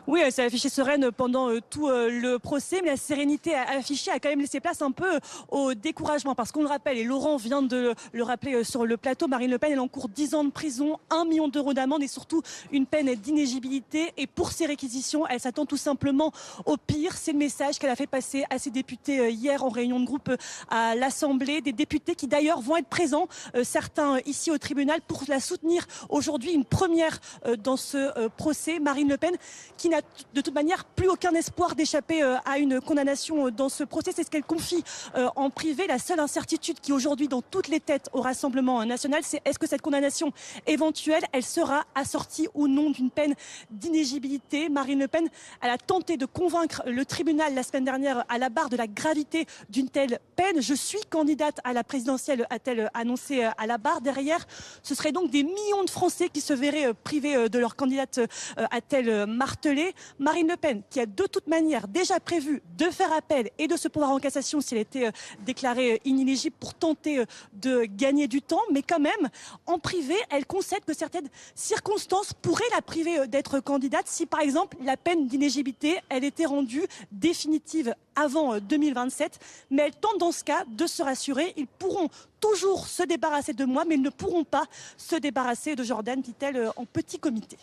Oui, elle s'est affichée sereine pendant tout le procès, mais la sérénité affichée a quand même laissé place un peu au découragement. Parce qu'on le rappelle, et Laurent vient de le rappeler sur le plateau, Marine Le Pen, elle encourt 10 ans de prison, 1 million d'euros d'amende et surtout une peine d'inéligibilité. Et pour ces réquisitions, elle s'attend tout simplement au pire. C'est le message qu'elle a fait passer à ses députés hier en réunion de groupe à l'Assemblée. Des députés qui d'ailleurs vont être présents, certains ici au tribunal, pour la soutenir aujourd'hui. Une première dans ce procès. Marine Le Pen qui n'a de toute manière plus aucun espoir d'échapper à une condamnation dans ce procès. C'est ce qu'elle confie en privé. La seule incertitude qui aujourd'hui dans toutes les têtes au Rassemblement national, c'est est-ce que cette condamnation éventuelle, elle sera assortie ou non d'une peine d'inéligibilité. Marine Le Pen, elle a tenté de convaincre le tribunal la semaine dernière à la barre de la gravité d'une telle peine. Je suis candidate à la présidentielle, a-t-elle annoncé à la barre. Derrière, ce serait donc des millions de Français qui se verraient privés de leur candidate, a-t-elle martelé. Marine Le Pen, qui a de toute manière déjà prévu de faire appel et de se pourvoir en cassation si elle était déclarée inéligible pour tenter de gagner du temps, mais quand même, en privé, elle concède que certaines circonstances pourraient la priver d'être candidate si, par exemple, la peine d'inéligibilité, elle était rendue définitive avant 2027. Mais elle tente dans ce cas de se rassurer. Ils pourront toujours se débarrasser de moi, mais ils ne pourront pas se débarrasser de Jordan, dit-elle en petit comité.